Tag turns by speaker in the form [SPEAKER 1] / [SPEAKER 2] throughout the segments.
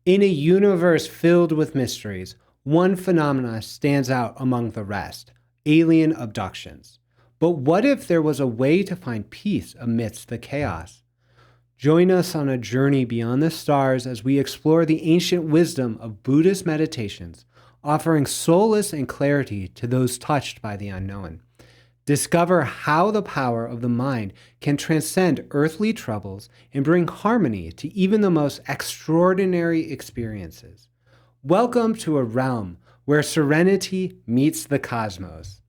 [SPEAKER 1] In a universe filled with mysteries, one phenomena stands out among the rest: alien abductions. But what if there was a way to find peace amidst the chaos? Join us on a journey beyond the stars as we explore the ancient wisdom of Buddhist meditations, offering solace and clarity to those touched by the unknown. Discover how the power of the mind can transcend earthly troubles and bring harmony to even the most extraordinary experiences. Welcome to a realm where serenity meets the cosmos.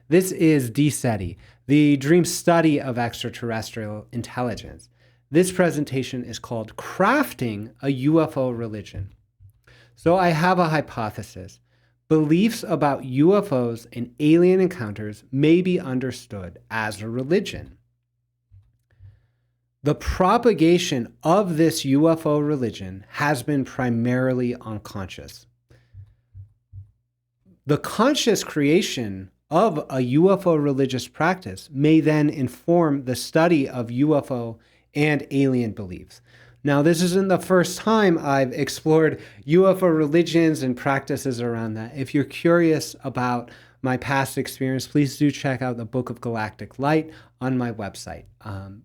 [SPEAKER 1] This is D-SETI, the dream study of extraterrestrial intelligence. This presentation is called Crafting a UFO Religion. So I have a hypothesis. Beliefs about UFOs and alien encounters may be understood as a religion. The propagation of this UFO religion has been primarily unconscious. The conscious creation of a UFO religious practice may then inform the study of UFO and alien beliefs. Now, this isn't the first time I've explored UFO religions and practices around that. If you're curious about my past experience, please do check out the Book of Galactic Light on my website.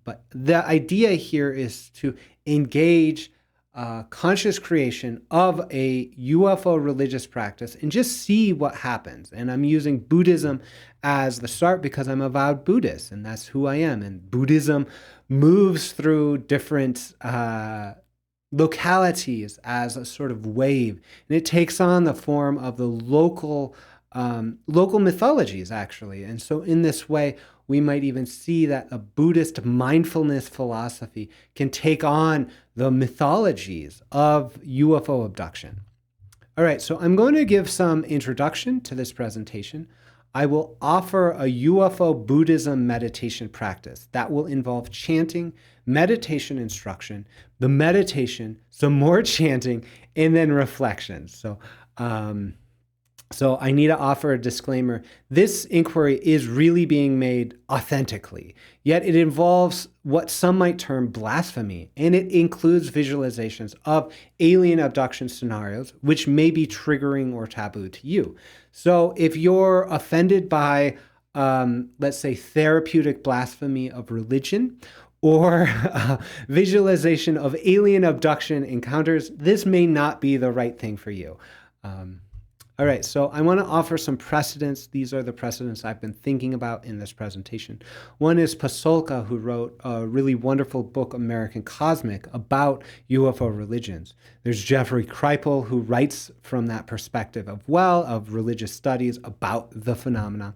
[SPEAKER 1] But the idea here is to engage conscious creation of a UFO religious practice and just see what happens. And I'm using Buddhism as the start because I'm a vowed Buddhist, and that's who I am. And Buddhism moves through different localities as a sort of wave, and it takes on the form of the local mythologies, actually. And so in this way, we might even see that a Buddhist mindfulness philosophy can take on the mythologies of UFO abduction. All right, so I'm going to give some introduction to this presentation. I will offer a UFO Buddhism meditation practice that will involve chanting, meditation instruction, the meditation, some more chanting, and then reflections. So I need to offer a disclaimer. This inquiry is really being made authentically, yet it involves what some might term blasphemy, and it includes visualizations of alien abduction scenarios, which may be triggering or taboo to you. So if you're offended by, let's say, therapeutic blasphemy of religion, or visualization of alien abduction encounters, this may not be the right thing for you. All right, so I want to offer some precedents. These are the precedents I've been thinking about in this presentation. One is Pasolka, who wrote a really wonderful book, American Cosmic, about UFO religions. There's Jeffrey Kripal, who writes from that perspective of religious studies about the phenomena.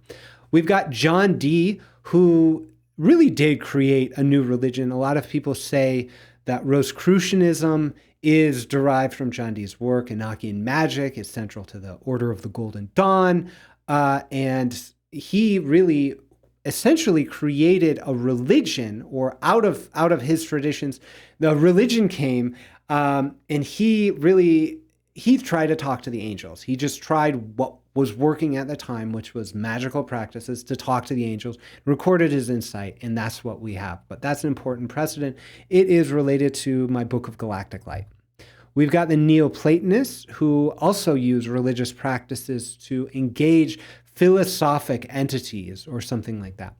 [SPEAKER 1] We've got John Dee, who really did create a new religion. A lot of people say that Rosicrucianism is derived from John Dee's work. Enochian magic is central to the Order of the Golden Dawn. And he really essentially created a religion, or out of his traditions, the religion came, and he tried to talk to the angels. He just tried what was working at the time, which was magical practices, to talk to the angels, recorded his insight, and that's what we have. But that's an important precedent. It is related to my Book of Galactic Light. We've got the Neoplatonists, who also use religious practices to engage philosophic entities or something like that.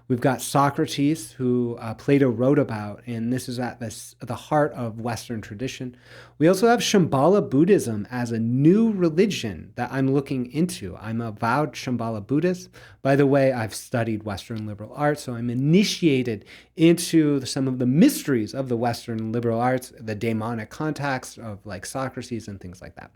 [SPEAKER 1] We've got Socrates, who Plato wrote about, and this is at the heart of Western tradition. We also have Shambhala Buddhism as a new religion that I'm looking into. I'm a vowed Shambhala Buddhist. By the way, I've studied Western liberal arts, so I'm initiated into some of the mysteries of the Western liberal arts, the daemonic contacts of like Socrates and things like that.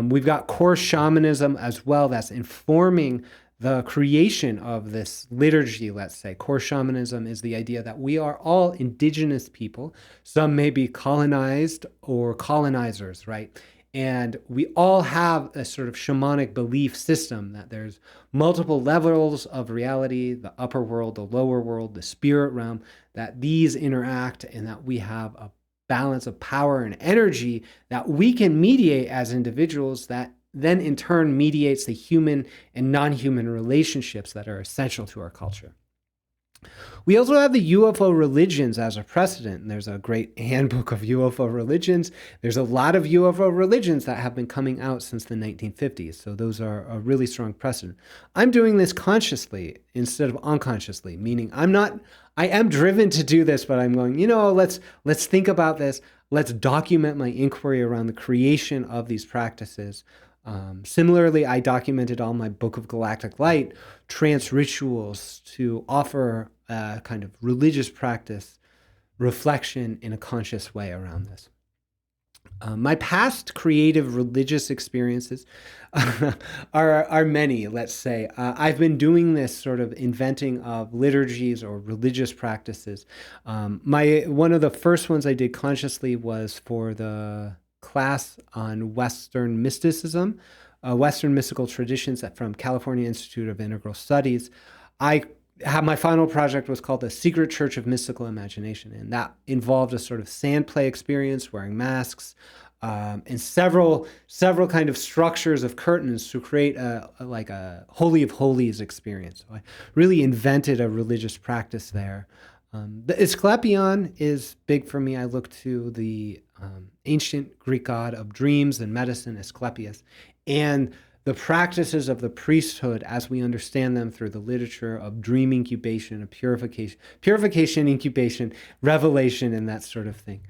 [SPEAKER 1] We've got core shamanism as well, that's informing the creation of this liturgy, let's say. Core shamanism is the idea that we are all indigenous people. Some may be colonized or colonizers, right? And we all have a sort of shamanic belief system that there's multiple levels of reality, the upper world, the lower world, the spirit realm, that these interact, and that we have a balance of power and energy that we can mediate as individuals, that then in turn mediates the human and non-human relationships that are essential to our culture. We also have the UFO religions as a precedent. And there's a great handbook of UFO religions. There's a lot of UFO religions that have been coming out since the 1950s. So those are a really strong precedent. I'm doing this consciously instead of unconsciously, meaning I am driven to do this, but I'm going, let's think about this. Let's document my inquiry around the creation of these practices. Similarly, I documented all my Book of Galactic Light trance rituals to offer a kind of religious practice reflection in a conscious way around this. My past creative religious experiences are many, let's say. I've been doing this sort of inventing of liturgies or religious practices. One of the first ones I did consciously was for the class on Western mysticism, Western mystical traditions from California Institute of Integral Studies. My final project was called The Secret Church of Mystical Imagination, and that involved a sort of sand play experience, wearing masks, and several kind of structures of curtains to create a Holy of Holies experience. So I really invented a religious practice there. The Asclepion is big for me. I look to the ancient Greek god of dreams and medicine, Asclepius, and the practices of the priesthood as we understand them through the literature of dream incubation, of purification, incubation, revelation, and that sort of thing.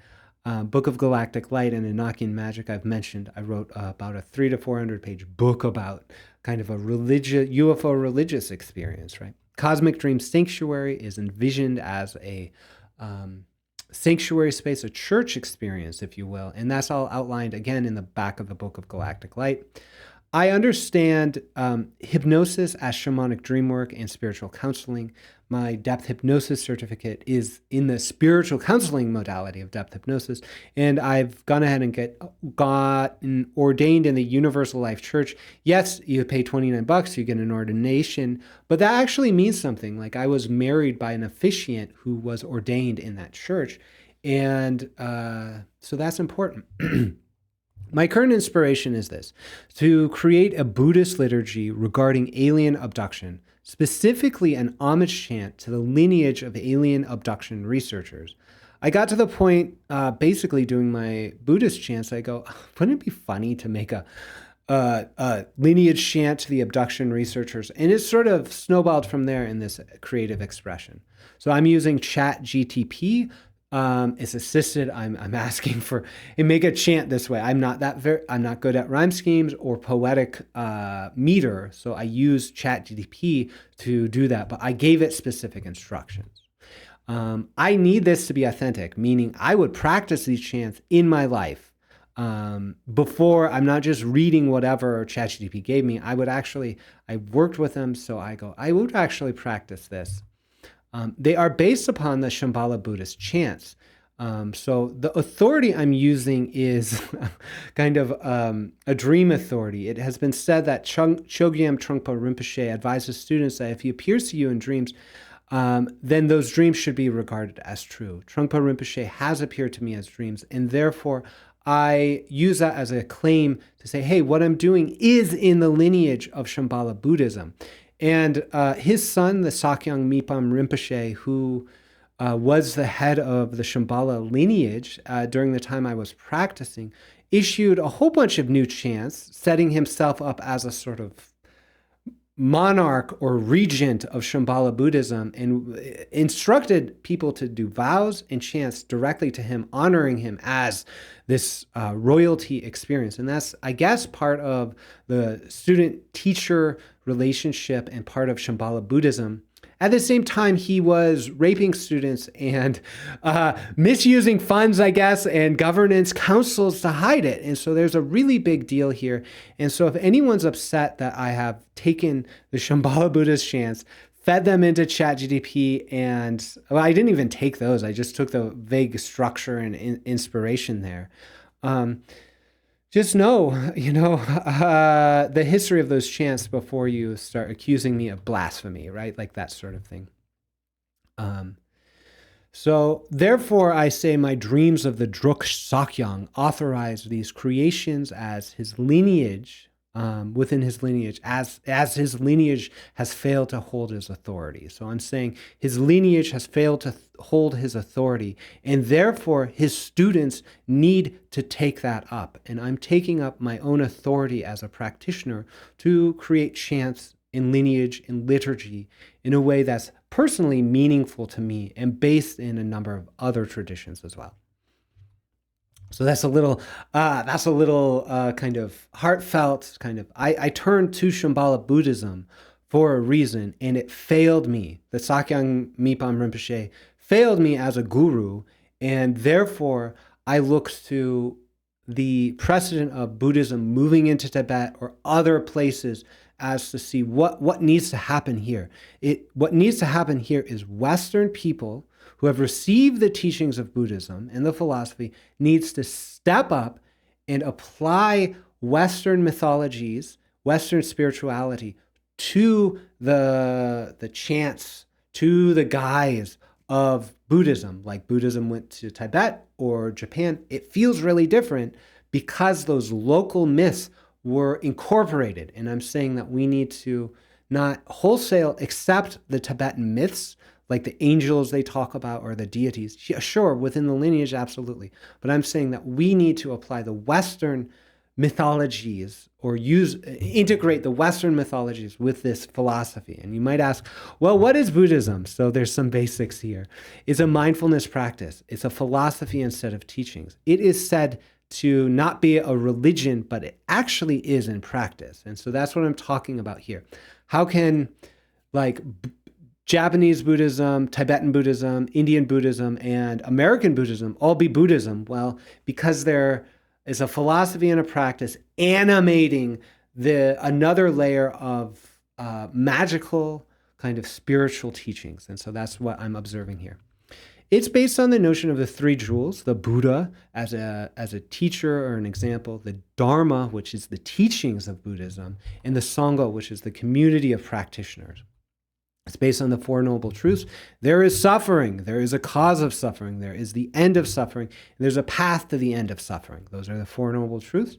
[SPEAKER 1] Book of Galactic Light and Enochian Magic I've mentioned. I wrote about a 300 to 400 page book about kind of a UFO religious experience, right? Cosmic Dream Sanctuary is envisioned as a sanctuary space, a church experience, if you will, and that's all outlined again in the back of the Book of Galactic Light. I understand hypnosis as shamanic dream work and spiritual counseling. My depth hypnosis certificate is in the spiritual counseling modality of depth hypnosis, and I've gone ahead and gotten ordained in the Universal Life Church. Yes, you pay $29, you get an ordination, but that actually means something. Like, I was married by an officiant who was ordained in that church, and so that's important. My current inspiration is this: to create a Buddhist liturgy regarding alien abduction, specifically an homage chant to the lineage of alien abduction researchers. I got to the point, basically doing my Buddhist chants, I go, wouldn't it be funny to make a lineage chant to the abduction researchers? And it sort of snowballed from there in this creative expression. So I'm using ChatGTP. It's assisted. I'm asking for and make a chant this way. I'm not good at rhyme schemes or poetic meter, so I use ChatGPT to do that. But I gave it specific instructions. I need this to be authentic, meaning I would practice these chants in my life before. I'm not just reading whatever ChatGPT gave me. I worked with them, so I would actually practice this. They are based upon the Shambhala Buddhist chants. So the authority I'm using is kind of a dream authority. It has been said that Chogyam Trungpa Rinpoche advises students that if he appears to you in dreams, then those dreams should be regarded as true. Trungpa Rinpoche has appeared to me as dreams, and therefore I use that as a claim to say, hey, what I'm doing is in the lineage of Shambhala Buddhism. And his son, the Sakyong Mipam Rinpoche, who was the head of the Shambhala lineage during the time I was practicing, issued a whole bunch of new chants, setting himself up as a sort of monarch or regent of Shambhala Buddhism, and instructed people to do vows and chants directly to him, honoring him as this royalty experience. And that's, I guess, part of the student-teacher relationship and part of Shambhala Buddhism. At the same time, he was raping students and misusing funds, I guess, and governance councils to hide it. And so there's a really big deal here. And so if anyone's upset that I have taken the Shambhala Buddhist chants, fed them into ChatGPT, and I didn't even take those. I just took the vague structure and inspiration there. Just know, the history of those chants before you start accusing me of blasphemy, right? Like that sort of thing. So therefore, I say my dreams of the Druk Sakyong authorize these creations as his lineage within his lineage, as his lineage has failed to hold his authority. So I'm saying his lineage has failed to hold his authority, and therefore his students need to take that up. And I'm taking up my own authority as a practitioner to create chants in lineage, in liturgy, in a way that's personally meaningful to me and based in a number of other traditions as well. So that's a little kind of heartfelt kind of. I turned to Shambhala Buddhism for a reason, and it failed me. The Sakyong Mipam Rinpoche failed me as a guru, and therefore I looked to the precedent of Buddhism moving into Tibet or other places as to see what needs to happen here. What needs to happen here is Western people who have received the teachings of Buddhism and the philosophy needs to step up and apply Western mythologies, Western spirituality to the chants, to the guise of Buddhism. Like Buddhism went to Tibet or Japan, it feels really different because those local myths were incorporated. And I'm saying that we need to not wholesale accept the Tibetan myths, like the angels they talk about or the deities. Yeah, sure, within the lineage, absolutely. But I'm saying that we need to apply the Western mythologies or integrate the Western mythologies with this philosophy. And you might ask, well, what is Buddhism? So there's some basics here. It's a mindfulness practice. It's a philosophy instead of teachings. It is said to not be a religion, but it actually is in practice. And so that's what I'm talking about here. How can Japanese Buddhism, Tibetan Buddhism, Indian Buddhism, and American Buddhism all be Buddhism? Well, because there is a philosophy and a practice animating another layer of magical kind of spiritual teachings. And so that's what I'm observing here. It's based on the notion of the three jewels, the Buddha as a teacher or an example, the Dharma, which is the teachings of Buddhism, and the Sangha, which is the community of practitioners. It's based on the Four Noble Truths. There is suffering. There is a cause of suffering. There is the end of suffering. And there's a path to the end of suffering. Those are the Four Noble Truths.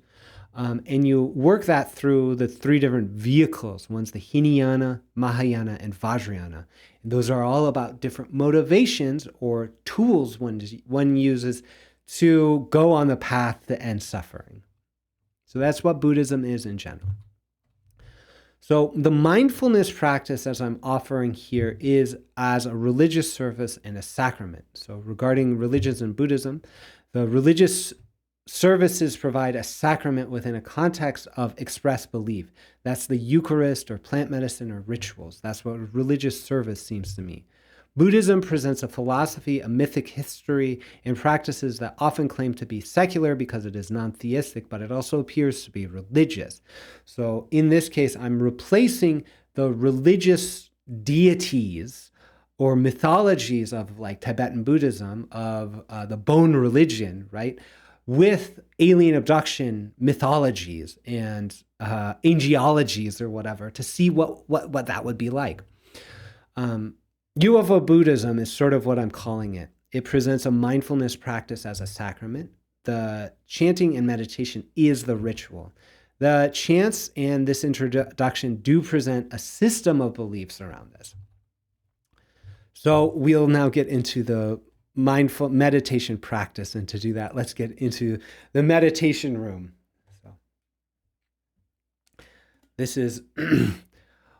[SPEAKER 1] And you work that through the three different vehicles. One's the Hinayana, Mahayana, and Vajrayana. And those are all about different motivations or tools one uses to go on the path to end suffering. So that's what Buddhism is in general. So the mindfulness practice as I'm offering here is as a religious service and a sacrament. So regarding religions in Buddhism, the religious services provide a sacrament within a context of expressed belief. That's the Eucharist or plant medicine or rituals. That's what religious service seems to me. Buddhism presents a philosophy, a mythic history, and practices that often claim to be secular because it is non-theistic, but it also appears to be religious. So in this case, I'm replacing the religious deities or mythologies of like Tibetan Buddhism, of the bone religion, right, with alien abduction mythologies and angiologies or whatever to see what that would be like. UFO Buddhism is sort of what I'm calling it. It presents a mindfulness practice as a sacrament. The chanting and meditation is the ritual. The chants and this introduction do present a system of beliefs around this. So we'll now get into the mindful meditation practice. And to do that, let's get into the meditation room. So this is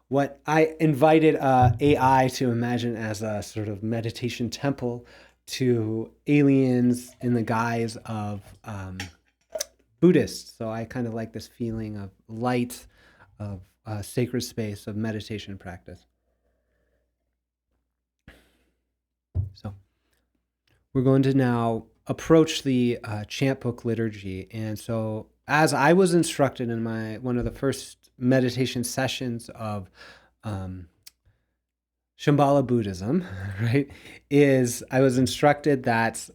[SPEAKER 1] what I invited AI to imagine as a sort of meditation temple to aliens in the guise of Buddhists. So I kind of like this feeling of light, of sacred space, of meditation practice. So we're going to now approach the chant book liturgy. And so as I was instructed in one of the first meditation sessions of Shambhala Buddhism, right, is I was instructed that,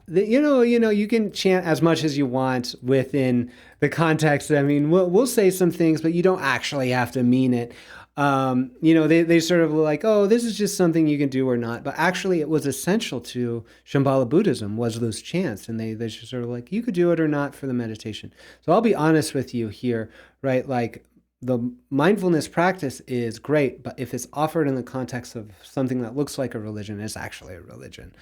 [SPEAKER 1] you can chant as much as you want within the context. I mean, we'll say some things, but you don't actually have to mean it. They sort of were like, oh, this is just something you can do or not. But actually, it was essential to Shambhala Buddhism was those chants. And they just sort of like, you could do it or not for the meditation. So I'll be honest with you here, right? Like the mindfulness practice is great, but if it's offered in the context of something that looks like a religion, it's actually a religion.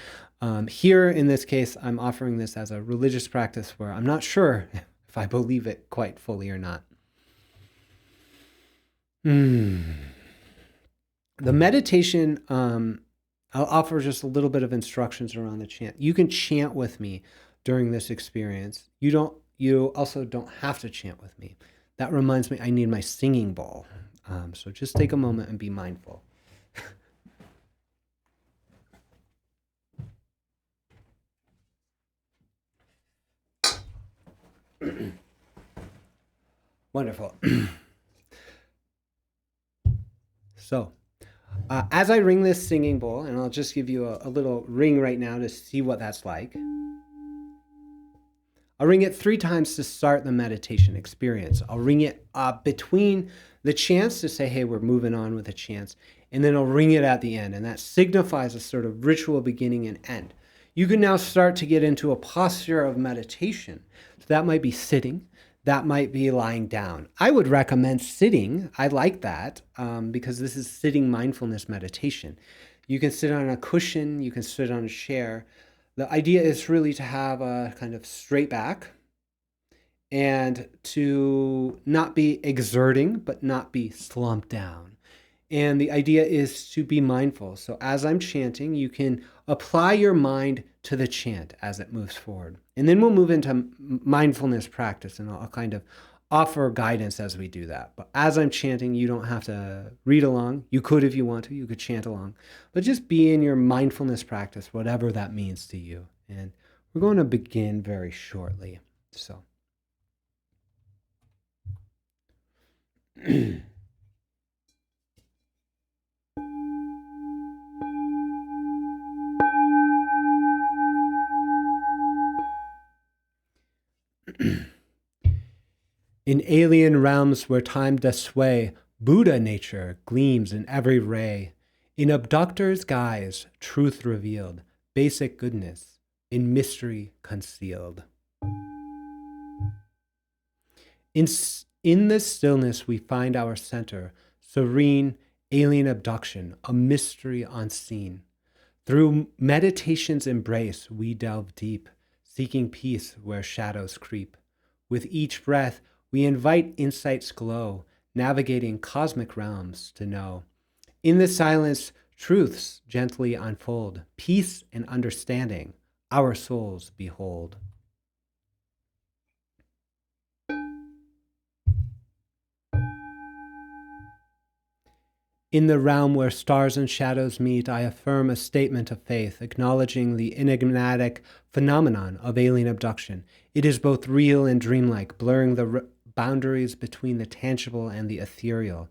[SPEAKER 1] Here, in this case, I'm offering this as a religious practice where I'm not sure if I believe it quite fully or not. The meditation, I'll offer just a little bit of instructions around the chant. You can chant with me during this experience. You also don't have to chant with me. That reminds me, I need my singing bowl. So just take a moment and be mindful. Wonderful. So, as I ring this singing bowl, and I'll just give you a little ring right now to see what that's like. I'll ring it 3 times to start the meditation experience. I'll ring it between the chants to say, hey, we're moving on with the chants. And then I'll ring it at the end. And that signifies a sort of ritual beginning and end. You can now start to get into a posture of meditation. So that might be sitting. That might be lying down. I would recommend sitting. I like that because this is sitting mindfulness meditation. You can sit on a cushion. You can sit on a chair. The idea is really to have a kind of straight back and to not be exerting, but not be slumped down. And the idea is to be mindful. So as I'm chanting, you can apply your mind to the chant as it moves forward. And then we'll move into mindfulness practice, and I'll kind of offer guidance as we do that. But as I'm chanting, you don't have to read along. You could if you want to. You could chant along. But just be in your mindfulness practice, whatever that means to you. And we're going to begin very shortly. So. In alien realms where time does sway, Buddha nature gleams in every ray. In abductor's guise, truth revealed, basic goodness, in mystery concealed. In this stillness we find our center, serene, alien abduction, a mystery unseen. Through meditation's embrace we delve deep, seeking peace where shadows creep. With each breath we invite insight's glow, navigating cosmic realms to know. In the silence, truths gently unfold, peace and understanding our souls behold. In the realm where stars and shadows meet, I affirm a statement of faith, acknowledging the enigmatic phenomenon of alien abduction. It is both real and dreamlike, blurring the boundaries between the tangible and the ethereal.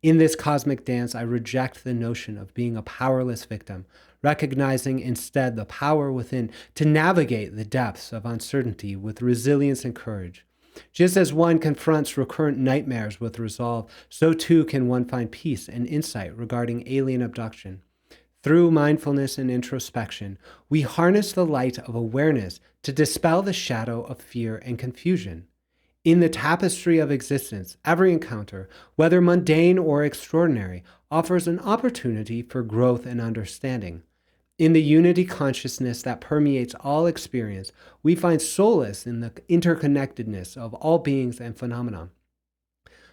[SPEAKER 1] In this cosmic dance, I reject the notion of being a powerless victim, recognizing instead the power within to navigate the depths of uncertainty with resilience and courage. Just as one confronts recurrent nightmares with resolve, so too can one find peace and insight regarding alien abduction. Through mindfulness and introspection, we harness the light of awareness to dispel the shadow of fear and confusion. In the tapestry of existence, every encounter, whether mundane or extraordinary, offers an opportunity for growth and understanding. In the unity consciousness that permeates all experience, we find solace in the interconnectedness of all beings and phenomena.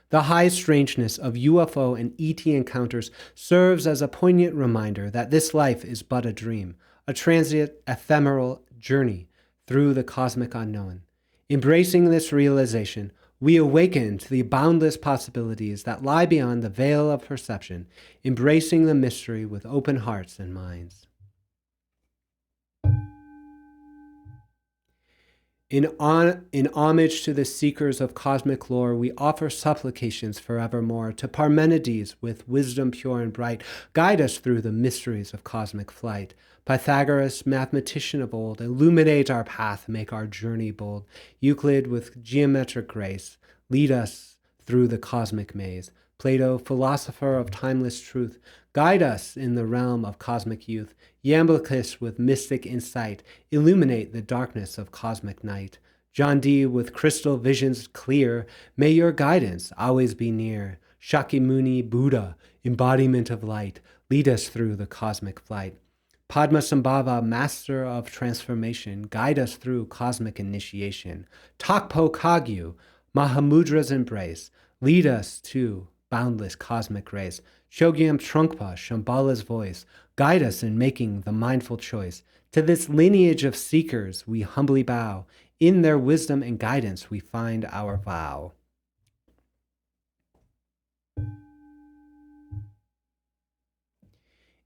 [SPEAKER 1] The high strangeness of UFO and ET encounters serves as a poignant reminder that this life is but a dream, a transient, ephemeral journey through the cosmic unknown. Embracing this realization, we awaken to the boundless possibilities that lie beyond the veil of perception, embracing the mystery with open hearts and minds. In homage to the seekers of cosmic lore, we offer supplications forevermore to Parmenides with wisdom pure and bright. Guide us through the mysteries of cosmic flight. Pythagoras, mathematician of old, illuminate our path, make our journey bold. Euclid with geometric grace, lead us through the cosmic maze. Plato, philosopher of timeless truth, guide us in the realm of cosmic youth. Iamblichus with mystic insight, illuminate the darkness of cosmic night. John D. with crystal visions clear, may your guidance always be near. Shakyamuni Buddha, embodiment of light, lead us through the cosmic flight. Padmasambhava, master of transformation, guide us through cosmic initiation. Tokpo Kagyu, Mahamudra's embrace, lead us to boundless cosmic race. Chogyam Trungpa, Shambhala's voice, guide us in making the mindful choice. To this lineage of seekers we humbly bow. In their wisdom and guidance we find our vow.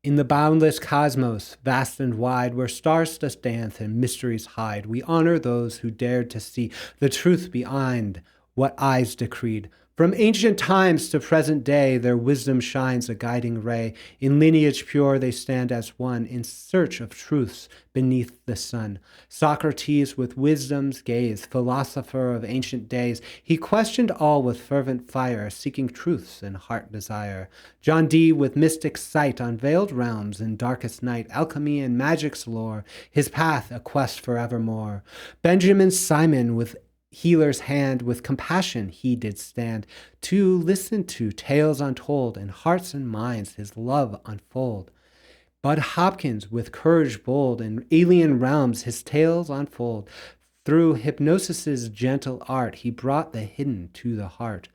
[SPEAKER 1] In the boundless cosmos, vast and wide, where stars doth dance and mysteries hide, we honor those who dared to see the truth behind what eyes decreed. From ancient times to present day, their wisdom shines a guiding ray. In lineage pure they stand as one, in search of truths beneath the sun. Socrates with wisdom's gaze, philosopher of ancient days, he questioned all with fervent fire, seeking truths and heart desire. John D. with mystic sight, unveiled realms in darkest night, alchemy and magic's lore, his path a quest forevermore. Benjamin Simon with healer's hand, with compassion he did stand, to listen to tales untold, and hearts and minds his love unfold. Bud Hopkins with courage bold, in alien realms his tales unfold. Through hypnosis's gentle art, he brought the hidden to the heart.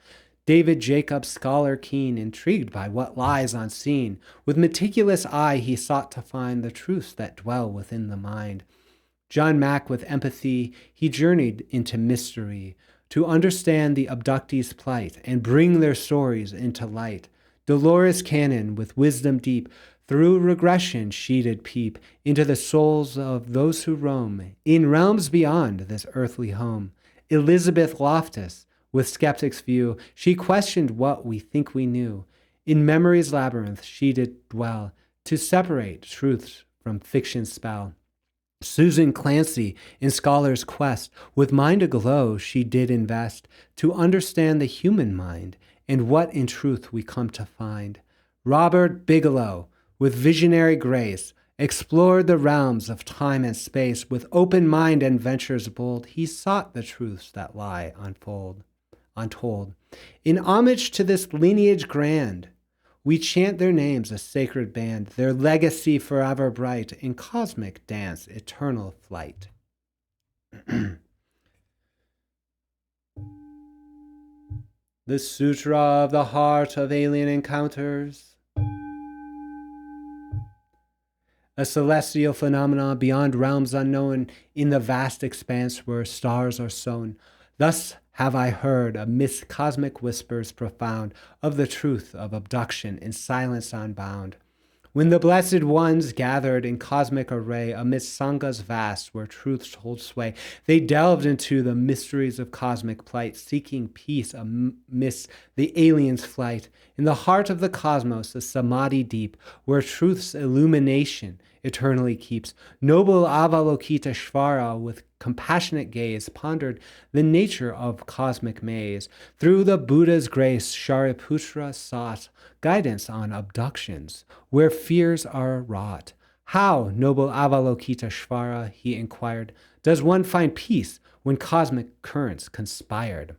[SPEAKER 1] David Jacobs, scholar keen, intrigued by what lies unseen, with meticulous eye he sought to find the truths that dwell within the mind. John Mack with empathy, he journeyed into mystery to understand the abductees' plight and bring their stories into light. Dolores Cannon with wisdom deep, through regression she did peep into the souls of those who roam in realms beyond this earthly home. Elizabeth Loftus with skeptic's view, she questioned what we think we knew. In memory's labyrinth she did dwell to separate truths from fiction's spell. Susan Clancy, in scholar's quest, with mind aglow she did invest to understand the human mind and what in truth we come to find. Robert Bigelow, with visionary grace, explored the realms of time and space. With open mind and ventures bold, he sought the truths that lie untold. In homage to this lineage grand, we chant their names a sacred band, their legacy forever bright, in cosmic dance, eternal flight. The Sutra of the Heart of Alien Encounters. A celestial phenomenon beyond realms unknown, in the vast expanse where stars are sown. Thus have I heard amidst cosmic whispers profound of the truth of abduction in silence unbound. When the blessed ones gathered in cosmic array amidst sanghas vast where truths hold sway, they delved into the mysteries of cosmic plight, seeking peace amidst the alien's flight. In the heart of the cosmos, a samadhi deep, where truth's illumination eternally keeps. Noble Avalokiteshvara with compassionate gaze pondered the nature of cosmic maze. Through the Buddha's grace, Shariputra sought guidance on abductions, where fears are wrought. How, noble Avalokiteshvara, he inquired, does one find peace when cosmic currents conspired?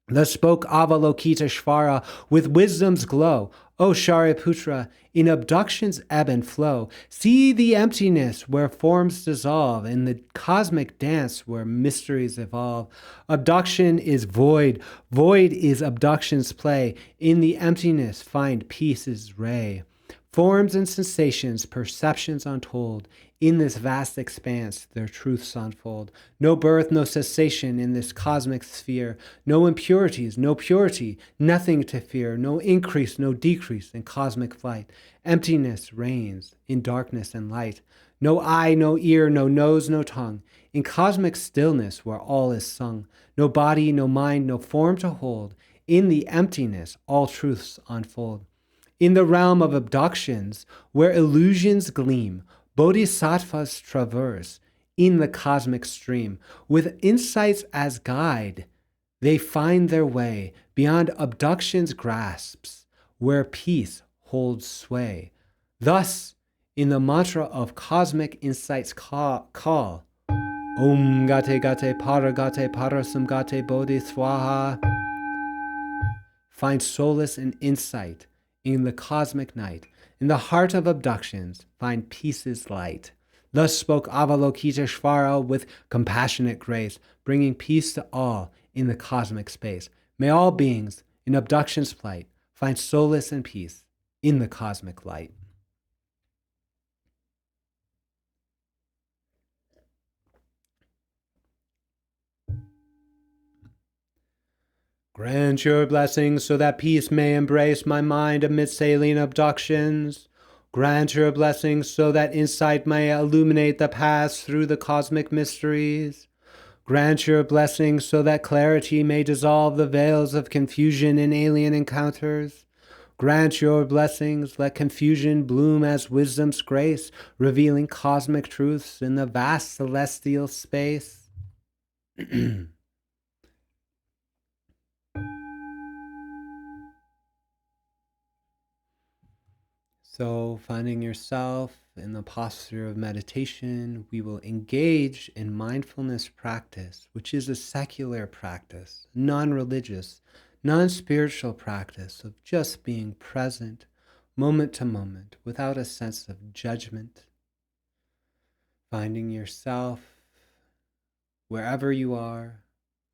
[SPEAKER 1] Thus spoke Avalokiteshvara with wisdom's glow. O Shariputra, in abduction's ebb and flow, see the emptiness where forms dissolve, in the cosmic dance where mysteries evolve. Abduction is void, void is abduction's play. In the emptiness find peace's ray. Forms and sensations, perceptions untold, in this vast expanse their truths unfold. No birth, no cessation in this cosmic sphere. No impurities, no purity, nothing to fear. No increase, no decrease in cosmic flight. Emptiness reigns in darkness and light. No eye, no ear, no nose, no tongue. In cosmic stillness where all is sung. No body, no mind, no form to hold. In the emptiness all truths unfold. In the realm of abductions, where illusions gleam, bodhisattvas traverse in the cosmic stream, with insights as guide. they find their way beyond abduction's grasps, where peace holds sway. Thus, in the mantra of Cosmic Insight's call, Om Gate Gate Para Gate Parasam Gate Bodhi Swaha, find solace and insight in the cosmic night. In the heart of abductions, find peace's light. Thus spoke Avalokiteshvara with compassionate grace, bringing peace to all in the cosmic space. May all beings in abduction's flight find solace and peace in the cosmic light. Grant your blessings so that peace may embrace my mind amidst alien abductions. Grant your blessings so that insight may illuminate the paths through the cosmic mysteries. Grant your blessings so that clarity may dissolve the veils of confusion in alien encounters. Grant your blessings, let confusion bloom as wisdom's grace, revealing cosmic truths in the vast celestial space. So, finding yourself in the posture of meditation, we will engage in mindfulness practice, which is a secular practice, non-religious, non-spiritual practice of just being present, moment to moment, without a sense of judgment. Finding yourself wherever you are,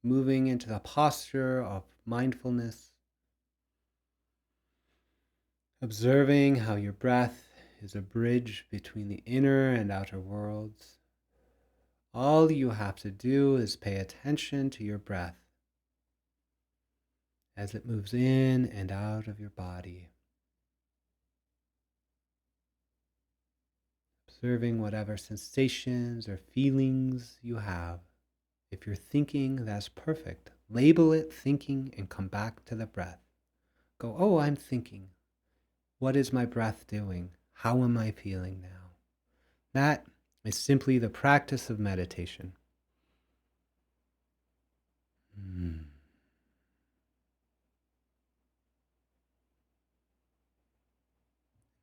[SPEAKER 1] moving into the posture of mindfulness, observing how your breath is a bridge between the inner and outer worlds. All you have to do is pay attention to your breath as it moves in and out of your body. Observing whatever sensations or feelings you have. If you're thinking, that's perfect. Label it thinking and come back to the breath. Go, oh, I'm thinking. What is my breath doing? How am I feeling now? That is simply the practice of meditation.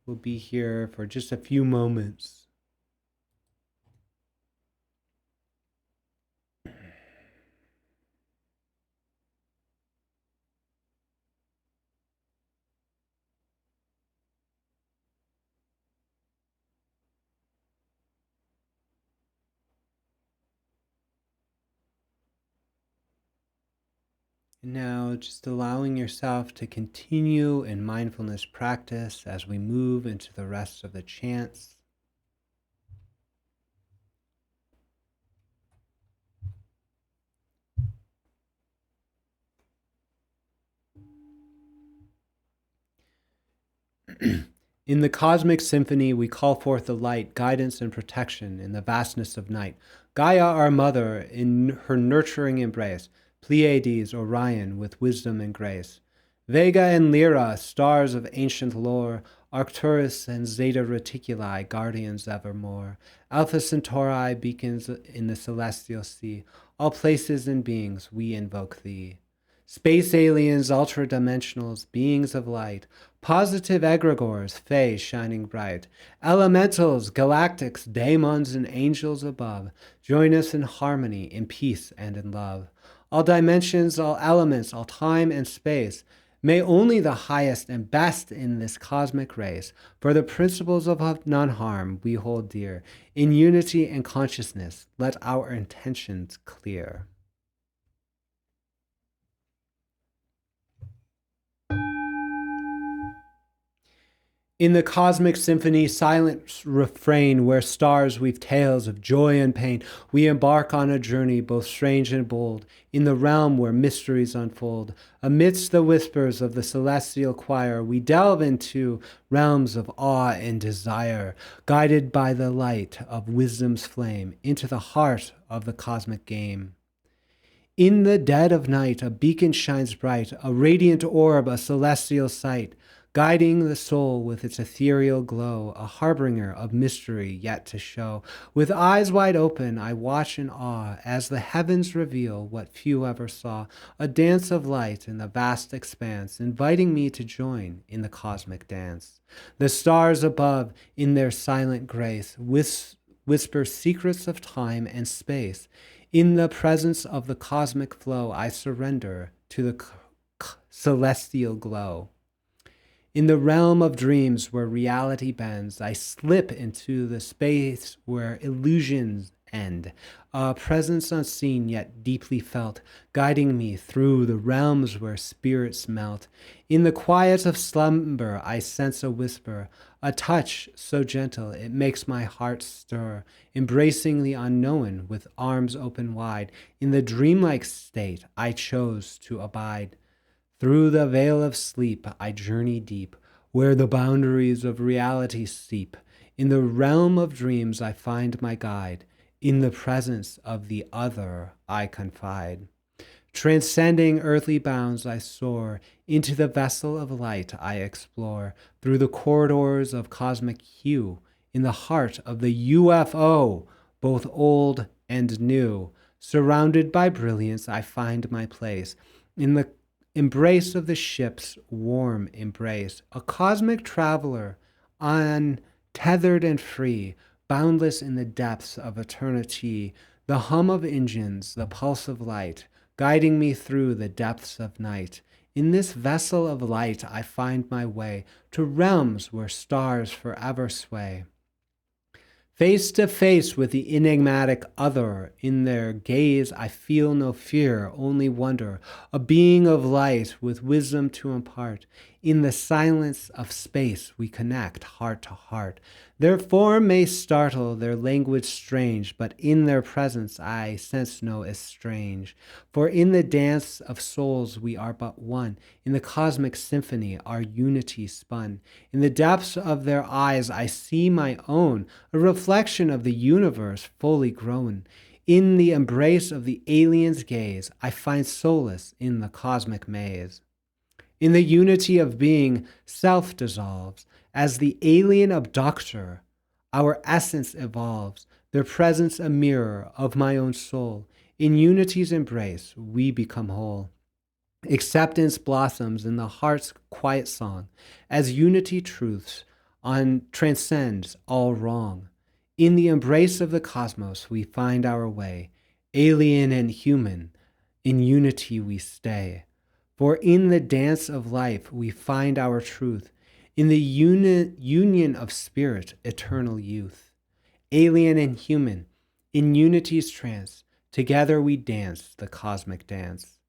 [SPEAKER 1] We'll be here for just a few moments. Now, just allowing yourself to continue in mindfulness practice as we move into the rest of the chants. In the cosmic symphony, we call forth the light, guidance, and protection in the vastness of night. Gaia, our mother, in her nurturing embrace. Pleiades, Orion, with wisdom and grace. Vega and Lyra, stars of ancient lore. Arcturus and Zeta Reticuli, guardians evermore. Alpha Centauri, beacons in the celestial sea. All places and beings, we invoke thee. Space aliens, ultra-dimensionals, beings of light. Positive egregores, fae shining bright. Elementals, galactics, daemons, and angels above. Join us in harmony, in peace, and in love. All dimensions, all elements, all time and space. May only the highest and best in this cosmic race, for the principles of non-harm we hold dear. In unity and consciousness, let our intentions clear. In the cosmic symphony, silent refrain where stars weave tales of joy and pain, we embark on a journey both strange and bold, in the realm where mysteries unfold. Amidst the whispers of the celestial choir, we delve into realms of awe and desire, guided by the light of wisdom's flame, into the heart of the cosmic game. In the dead of night, a beacon shines bright, a radiant orb, a celestial sight. guiding the soul with its ethereal glow, a harbinger of mystery yet to show. With eyes wide open, I watch in awe as the heavens reveal what few ever saw, a dance of light in the vast expanse, inviting me to join in the cosmic dance. The stars above, in their silent grace, whisper secrets of time and space. In the presence of the cosmic flow, I surrender to the celestial glow. In the realm of dreams where reality bends, I slip into the space where illusions end, a presence unseen yet deeply felt, guiding me through the realms where spirits melt. In the quiet of slumber, I sense a whisper, a touch so gentle it makes my heart stir, embracing the unknown with arms open wide. In the dreamlike state, I chose to abide. Through the veil of sleep, I journey deep, where the boundaries of reality seep. In the realm of dreams, I find my guide. In the presence of the other, I confide. Transcending earthly bounds, I soar. Into the vessel of light, I explore. Through the corridors of cosmic hue, in the heart of the UFO, both old and new. Surrounded by brilliance, I find my place. In the embrace of the ship's warm embrace, a cosmic traveler, untethered and free, boundless in the depths of eternity, the hum of engines, the pulse of light, guiding me through the depths of night. In this vessel of light I find my way to realms where stars forever sway. Face to face with the enigmatic other, in their gaze I feel no fear, only wonder, a being of light with wisdom to impart. In the silence of space we connect heart to heart. Their form may startle, their language strange, but in their presence I sense no estrange. For in the dance of souls we are but one, in the cosmic symphony our unity spun. In the depths of their eyes I see my own, a reflection of the universe fully grown. In the embrace of the alien's gaze I find solace in the cosmic maze. In the unity of being, self dissolves. As the alien abductor, our essence evolves, their presence a mirror of my own soul. In unity's embrace, we become whole. Acceptance blossoms in the heart's quiet song, as unity truths transcends all wrong. In the embrace of the cosmos, we find our way. Alien and human, in unity we stay. For in the dance of life, we find our truth. In the union of spirit, eternal youth. Alien and human, in unity's trance, together we dance the cosmic dance.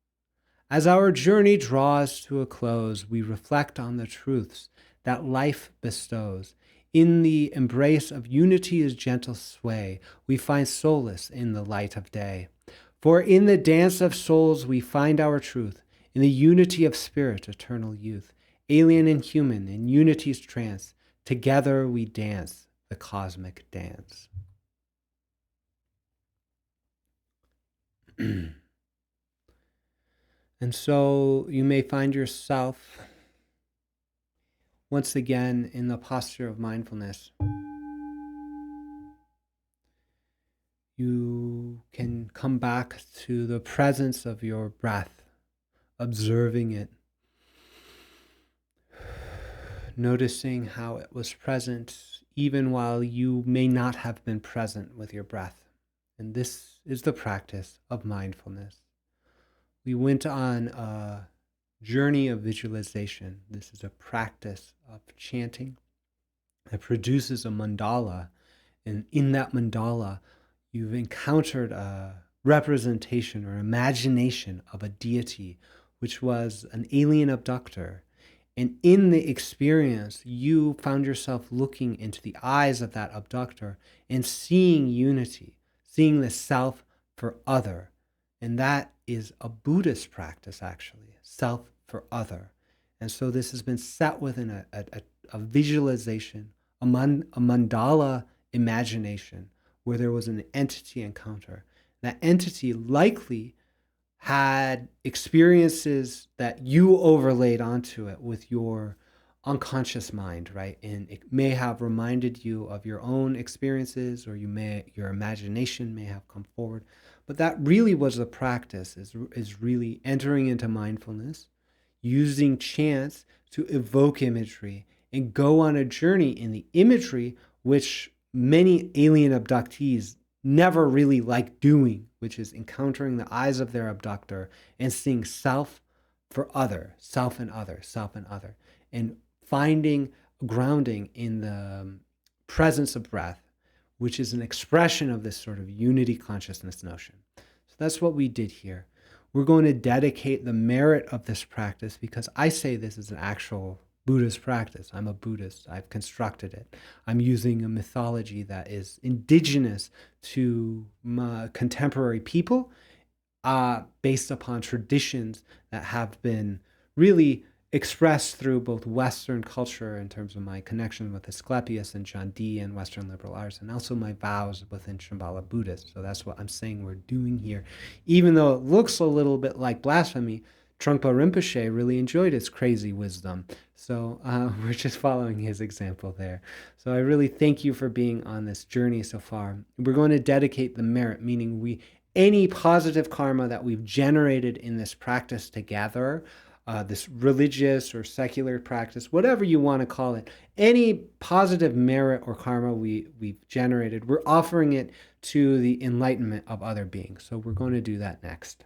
[SPEAKER 1] As our journey draws to a close, we reflect on the truths that life bestows. In the embrace of unity's gentle sway, we find solace in the light of day. For in the dance of souls, we find our truth. In the unity of spirit, eternal youth. Alien and human, in unity's trance, together we dance the cosmic dance. And so you may find yourself once again in the posture of mindfulness. You can come back to the presence of your breath, observing it. Noticing how it was present even while you may not have been present with your breath. And this is the practice of mindfulness. We went on a journey of visualization. This is a practice of chanting that produces a mandala. And in that mandala, you've encountered a representation or imagination of a deity, which was an alien abductor. And in the experience, you found yourself looking into the eyes of that abductor and seeing unity, seeing the self for other. And that is a Buddhist practice, actually, self for other. And so this has been set within a visualization, a mandala imagination, where there was an entity encounter. That entity likely had experiences that you overlaid onto it with your unconscious mind, right? And it may have reminded you of your own experiences, or your imagination may have come forward. But that really was the practice, is really entering into mindfulness, using chants to evoke imagery and go on a journey in the imagery, which many alien abductees never really like doing, which is encountering the eyes of their abductor and seeing self for other, self and other, self and other, and finding grounding in the presence of breath, which is an expression of this sort of unity consciousness notion. So that's what we did here. We're going to dedicate the merit of this practice, because I say this is an actual Buddhist practice. I'm a Buddhist. I've constructed it. I'm using a mythology that is indigenous to contemporary people, based upon traditions that have been really expressed through both Western culture in terms of my connection with Asclepius and John Dee and Western liberal arts, and also my vows within Shambhala Buddhist. So that's what I'm saying we're doing here. Even though it looks a little bit like blasphemy, Trungpa Rinpoche really enjoyed his crazy wisdom. So we're just following his example there. So I really thank you for being on this journey so far. We're going to dedicate the merit, meaning any positive karma that we've generated in this practice together, this religious or secular practice, whatever you want to call it, any positive merit or karma we've generated, we're offering it to the enlightenment of other beings. So we're going to do that next.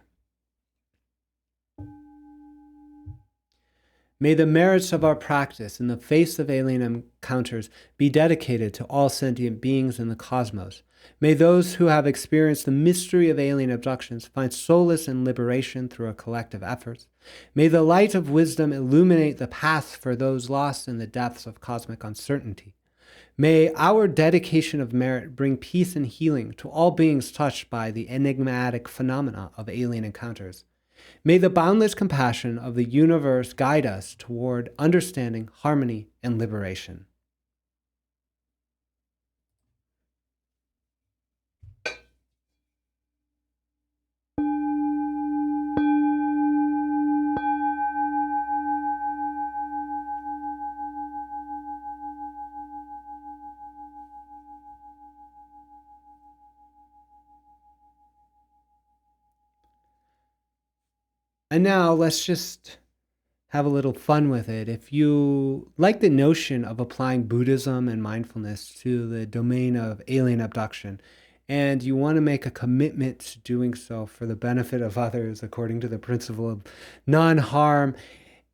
[SPEAKER 1] May the merits of our practice in the face of alien encounters be dedicated to all sentient beings in the cosmos. May those who have experienced the mystery of alien abductions find solace and liberation through our collective efforts. May the light of wisdom illuminate the path for those lost in the depths of cosmic uncertainty. May our dedication of merit bring peace and healing to all beings touched by the enigmatic phenomena of alien encounters. May the boundless compassion of the universe guide us toward understanding, harmony, and liberation. And now let's just have a little fun with it. If you like the notion of applying Buddhism and mindfulness to the domain of alien abduction, and you want to make a commitment to doing so for the benefit of others according to the principle of non-harm,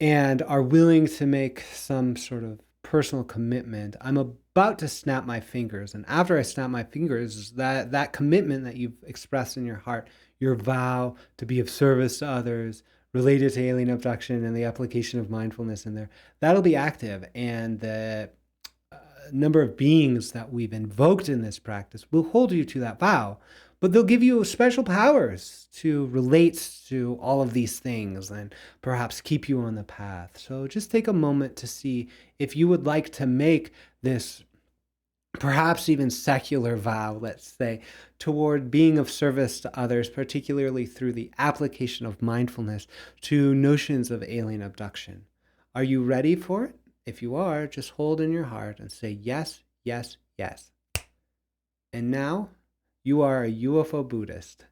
[SPEAKER 1] and are willing to make some sort of personal commitment, I'm about to snap my fingers. And after I snap my fingers, that commitment that you've expressed in your heart, your vow to be of service to others related to alien abduction and the application of mindfulness in there, that'll be active. And the number of beings that we've invoked in this practice will hold you to that vow, but they'll give you special powers to relate to all of these things and perhaps keep you on the path. So just take a moment to see if you would like to make this perhaps even secular vow, let's say, toward being of service to others, particularly through the application of mindfulness to notions of alien abduction. Are you ready for it? If you are, just hold in your heart and say yes, yes, yes. And now you are a UFO Buddhist.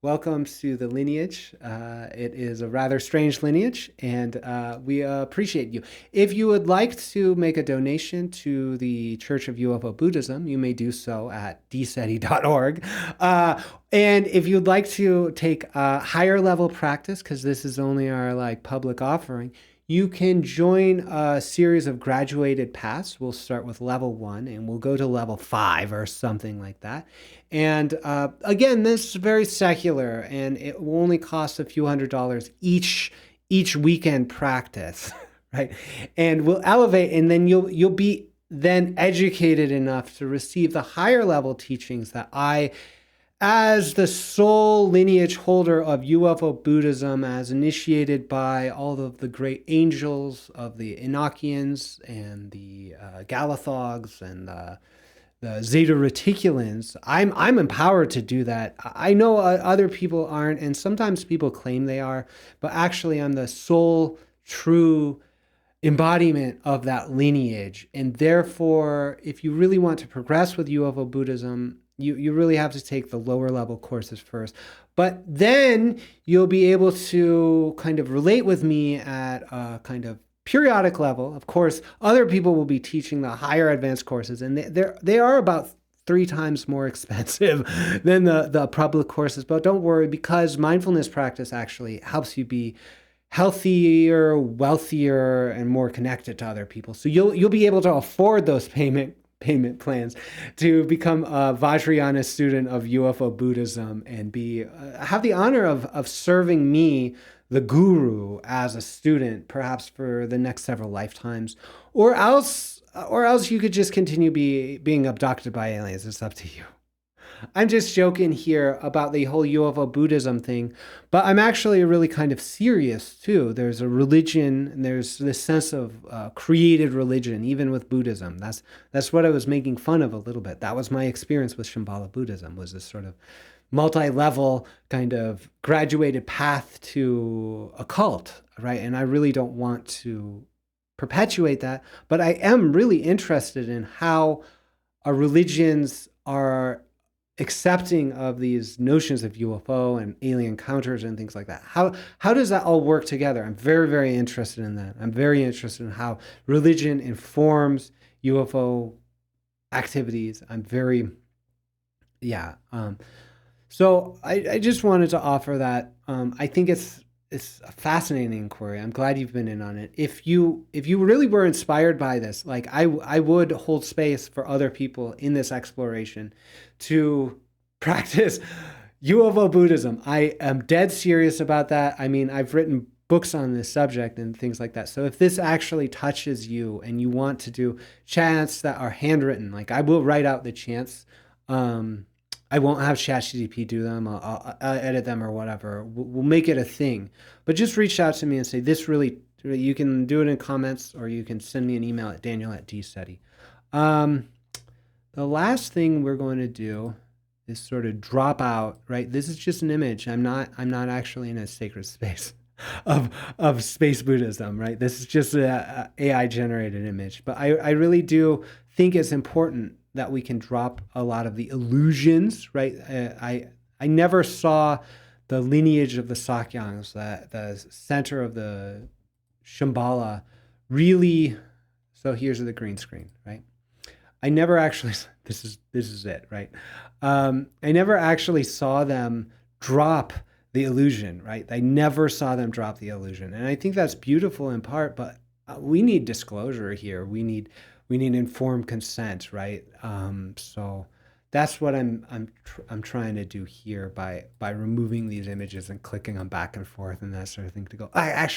[SPEAKER 1] Welcome to the lineage. It is a rather strange lineage, and we appreciate you. If you would like to make a donation to the Church of UFO Buddhism, you may do so at D-SETI.org. And if you'd like to take a higher level practice, because this is only our public offering, you can join a series of graduated paths. We'll start with level 1 and we'll go to level 5 or something like that. And again, this is very secular, and it will only cost a few $100s each weekend practice, right? And we'll elevate, and then you'll be then educated enough to receive the higher level teachings that I, as the sole lineage holder of UFO Buddhism, as initiated by all of the great angels of the Enochians and the Galethogs and the Zeta Reticulans, I'm empowered to do that. I know other people aren't, and sometimes people claim they are, but actually I'm the sole true embodiment of that lineage. And therefore, if you really want to progress with UFO Buddhism, you really have to take the lower level courses first. But then you'll be able to kind of relate with me at a kind of periodic level. Of course, other people will be teaching the higher advanced courses, and they are about 3 times more expensive than the public courses. But don't worry, because mindfulness practice actually helps you be healthier, wealthier, and more connected to other people. So you'll be able to afford those payment plans to become a Vajrayana student of UFO Buddhism and be have the honor of serving me, the guru, as a student, perhaps for the next several lifetimes, or else you could just continue being abducted by aliens. It's up to you. I'm just joking here about the whole UFO Buddhism thing, but I'm actually really kind of serious too. There's a religion, and there's this sense of created religion, even with Buddhism. That's what I was making fun of a little bit. That was my experience with Shambhala Buddhism, was this sort of multi-level kind of graduated path to a cult, right? And I really don't want to perpetuate that, but I am really interested in how our religions are accepting of these notions of UFO and alien encounters and things like that. How does that all work together? I'm very, very interested in that. I'm very interested in how religion informs UFO activities. I'm very, yeah. So I just wanted to offer that. I think it's a fascinating inquiry. I'm glad you've been in on it. If you really were inspired by this, like I would hold space for other people in this exploration to practice UFO Buddhism. I am dead serious about that. I mean, I've written books on this subject and things like that. So if this actually touches you and you want to do chants that are handwritten, like I will write out the chants. I won't have ChatGPT do them. I'll edit them or whatever. We'll make it a thing. But just reach out to me and say, this really, you can do it in comments, or you can send me an email at daniel@D-SETI. The last thing we're going to do is sort of drop out, right? This is just an image. I'm not actually in a sacred space of space Buddhism, right? This is just a AI generated image. But I really do think it's important that we can drop a lot of the illusions, right? I never saw the lineage of the Sakyans, the center of the Shambhala, really. So here's the green screen, right? I never actually, this is it, right? I never actually saw them drop the illusion, right? I never saw them drop the illusion. And I think that's beautiful in part, but we need disclosure here. We need informed consent, right? So that's what I'm trying to do here by removing these images and clicking them back and forth and that sort of thing to go. I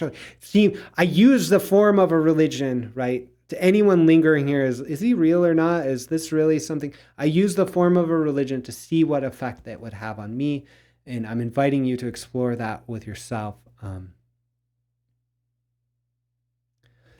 [SPEAKER 1] use the form of a religion, right? To anyone lingering here, is he real or not? Is this really something? I use the form of a religion to see what effect that would have on me, and I'm inviting you to explore that with yourself.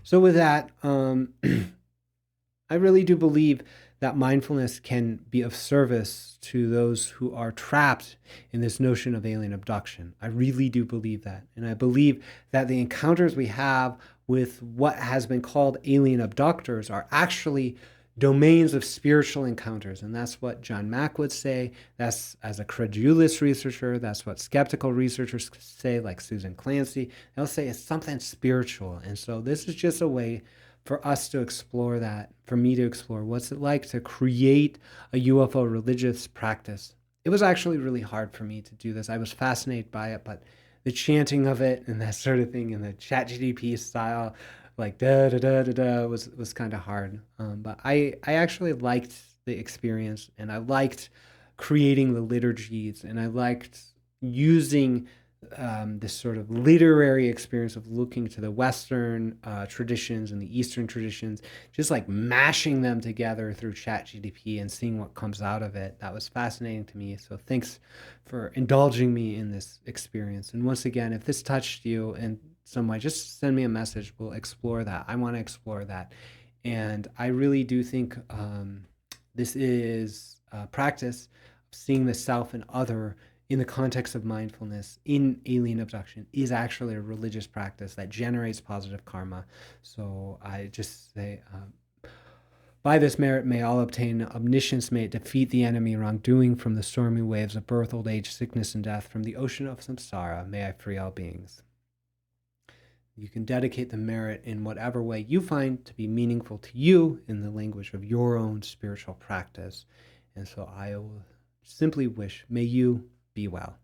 [SPEAKER 1] So with that, I really do believe that mindfulness can be of service to those who are trapped in this notion of alien abduction. I really do believe that. And I believe that the encounters we have with what has been called alien abductors are actually domains of spiritual encounters. And that's what John Mack would say. That's, as a credulous researcher, that's what skeptical researchers say, like Susan Clancy. They'll say it's something spiritual. And so this is just a way for us to explore that, for me to explore what's it like to create a UFO religious practice. It was actually really hard for me to do this. I was fascinated by it, but the chanting of it and that sort of thing and the ChatGPT style, like da da da da da, was kind of hard. But I actually liked the experience, and I liked creating the liturgies, and I liked using this sort of literary experience of looking to the Western traditions and the Eastern traditions, just like mashing them together through ChatGPT and seeing what comes out of it. That was fascinating to me. So thanks for indulging me in this experience. And once again, if this touched you in some way, just send me a message. We'll explore that. I want to explore that. And I really do think this is a practice of seeing the self and other in the context of mindfulness in alien abduction is actually a religious practice that generates positive karma. So I just say, by this merit may all obtain omniscience, may it defeat the enemy wrongdoing from the stormy waves of birth, old age, sickness, and death, from the ocean of samsara, may I free all beings. You can dedicate the merit in whatever way you find to be meaningful to you in the language of your own spiritual practice. And so I will simply wish, may you be well.